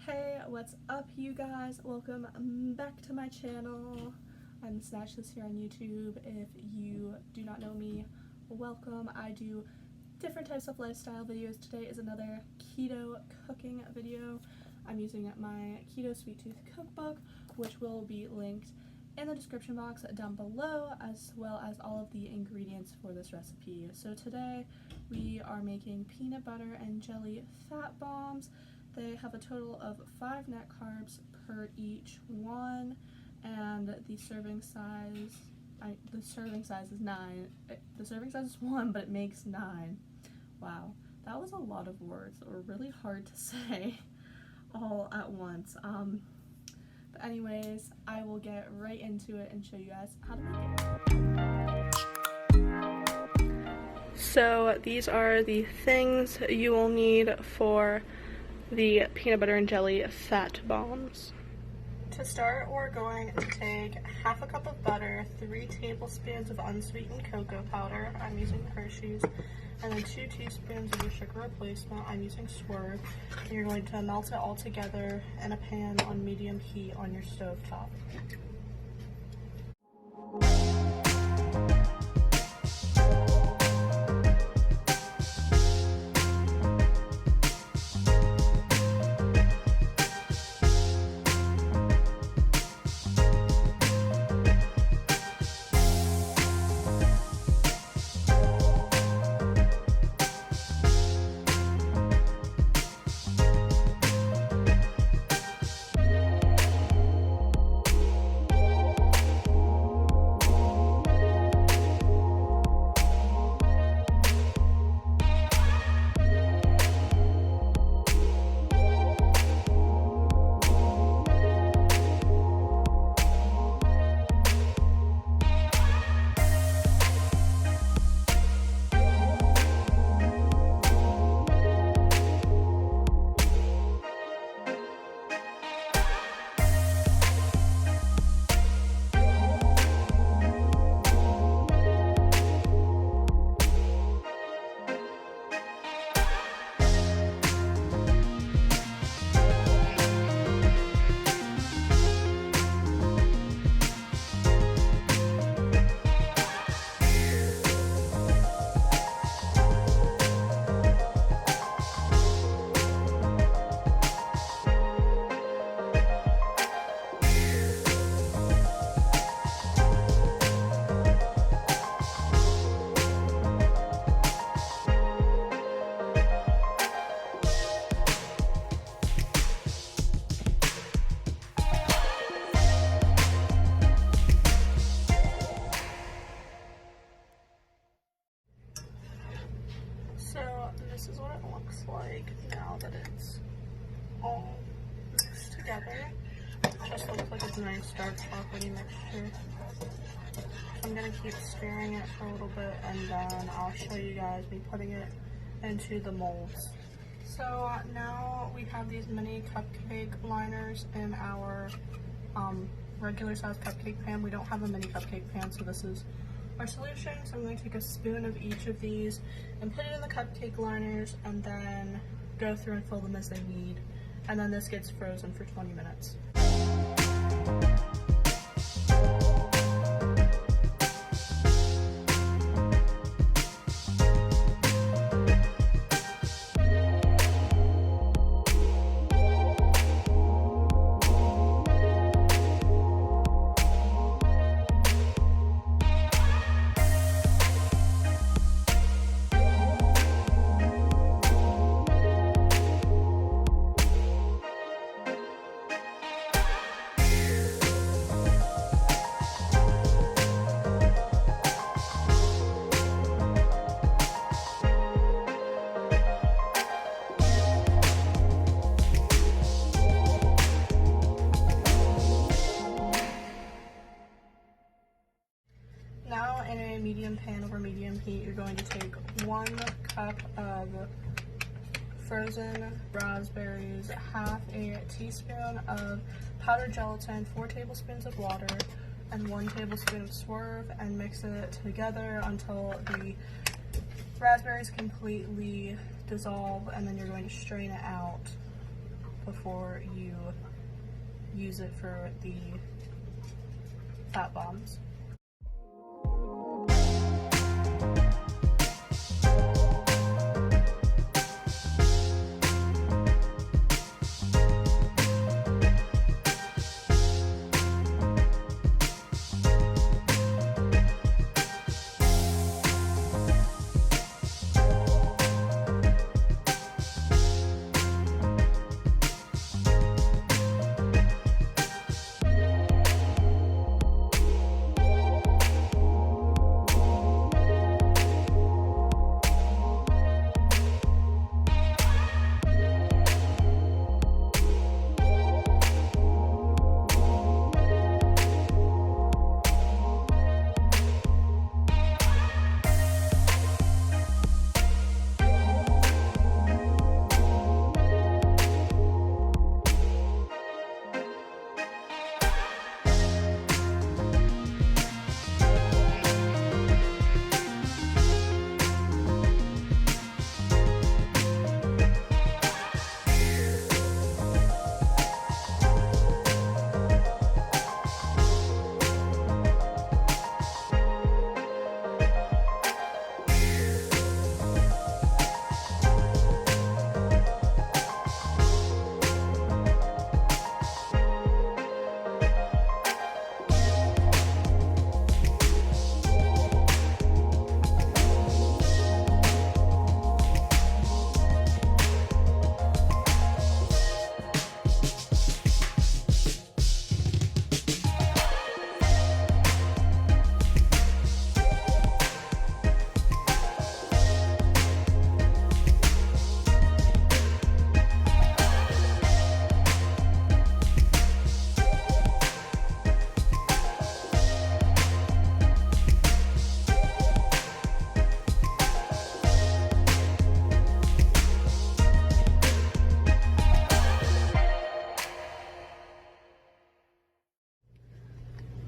Hey, what's up you guys? Welcome back to my channel. I'm Snatchless here on YouTube. If you do not know me, welcome. I do different types of lifestyle videos. Today is another keto cooking video. I'm using my Keto Sweet Tooth cookbook, which will be linked in the description box down below, as well as all of the ingredients for this recipe. So today we are making peanut butter and jelly fat bombs. They have a total of 5 net carbs per each one, and the serving size is 9. The serving size is 1, but it makes 9. Wow, that was a lot of words that were really hard to say all at once. But anyways, I will get right into it and show you guys how to make it. So these are the things you will need for the peanut butter and jelly fat bombs. To start, we're going to take half a cup of butter, 3 tablespoons of unsweetened cocoa powder, I'm using Hershey's, and then 2 teaspoons of your sugar replacement, I'm using Swerve. And you're going to melt it all together in a pan on medium heat on your stove top. So this is what it looks like now that it's all mixed together. It just looks like it's a nice dark chocolatey mixture. I'm going to keep stirring it for a little bit, and then I'll show you guys me putting it into the molds. So now we have these mini cupcake liners in our regular size cupcake pan. We don't have a mini cupcake pan, so this is our solution. So I'm going to take a spoon of each of these and put it in the cupcake liners, and then go through and fill them as they need. And then this gets frozen for 20 minutes. Now in a medium pan over medium heat, you're going to take 1 cup of frozen raspberries, half a teaspoon of powdered gelatin, 4 tablespoons of water, and 1 tablespoon of Swerve, and mix it together until the raspberries completely dissolve, and then you're going to strain it out. before you use it for the fat bombs.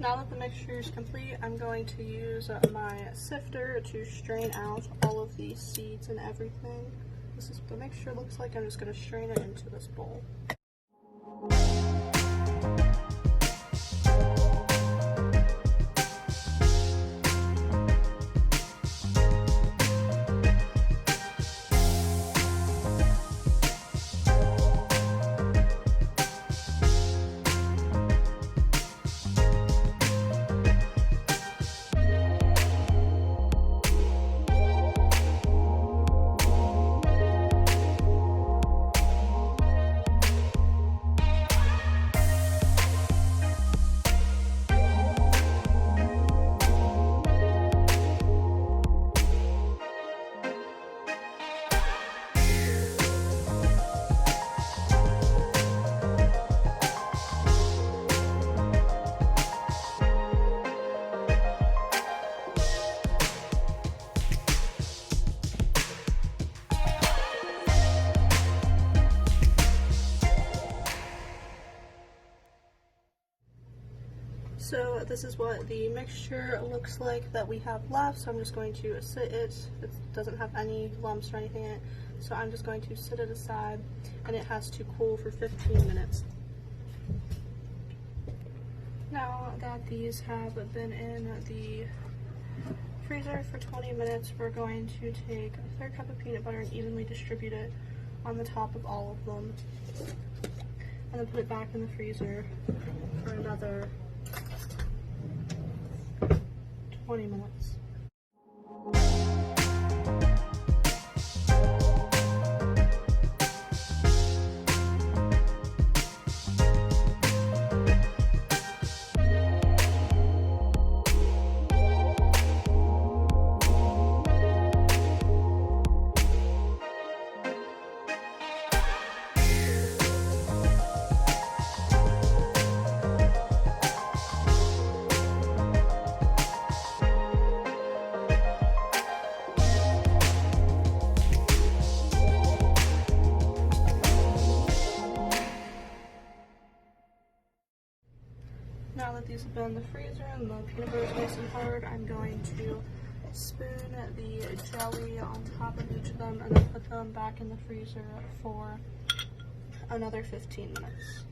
Now that the mixture is complete, I'm going to use my sifter to strain out all of the seeds and everything. This is what the mixture looks like. I'm just going to strain it into this bowl. So this is what the mixture looks like that we have left. So I'm just going to sit it. It doesn't have any lumps or anything in it. So I'm just going to sit it aside, and it has to cool for 15 minutes. Now that these have been in the freezer for 20 minutes, we're going to take a third cup of peanut butter and evenly distribute it on the top of all of them. And then put it back in the freezer for another 20 minutes. Now that these have been in the freezer and the peanut butter is nice and hard, I'm going to spoon the jelly on top of each of them and then put them back in the freezer for another 15 minutes.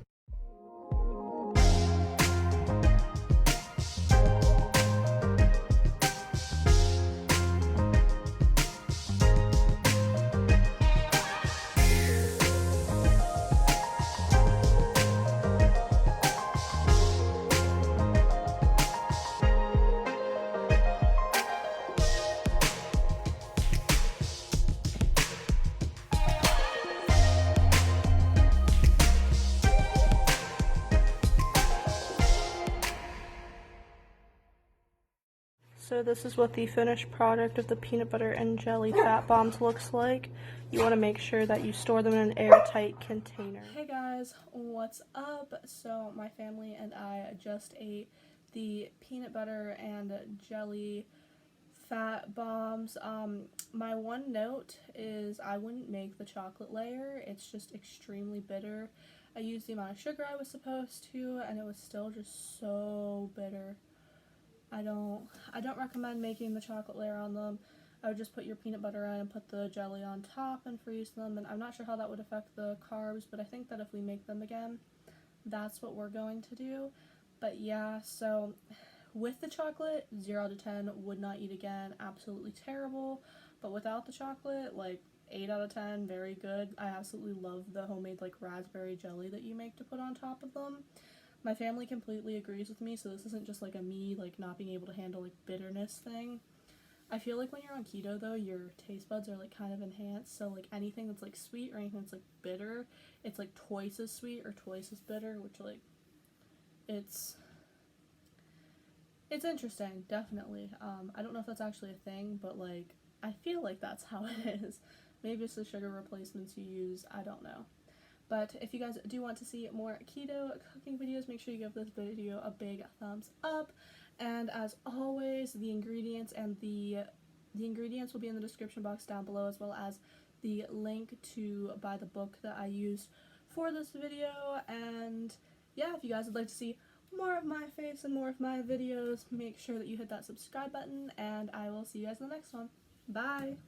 So this is what the finished product of the peanut butter and jelly fat bombs looks like. You want to make sure that you store them in an airtight container. Hey guys, what's up? So my family and I just ate the peanut butter and jelly fat bombs. My one note is I wouldn't make the chocolate layer. It's just extremely bitter. I used the amount of sugar I was supposed to, and it was still just so bitter. I don't recommend making the chocolate layer on them. I would just put your peanut butter in and put the jelly on top and freeze them, and I'm not sure how that would affect the carbs, but I think that if we make them again, that's what we're going to do. But yeah, so with the chocolate, 0 out of 10, would not eat again, absolutely terrible. But without the chocolate, like 8 out of 10, very good. I absolutely love the homemade like raspberry jelly that you make to put on top of them. My family completely agrees with me, so this isn't just like a me like not being able to handle like bitterness thing. I feel like when you're on keto though, your taste buds are like kind of enhanced, so like anything that's like sweet or anything that's like bitter, it's like twice as sweet or twice as bitter, which like it's interesting, definitely. I don't know if that's actually a thing, but like I feel like that's how it is. Maybe it's the sugar replacements you use, I don't know. But if you guys do want to see more keto cooking videos, make sure you give this video a big thumbs up. And as always, the ingredients and the ingredients will be in the description box down below, as well as the link to buy the book that I used for this video. And yeah, if you guys would like to see more of my face and more of my videos, make sure that you hit that subscribe button, and I will see you guys in the next one. Bye!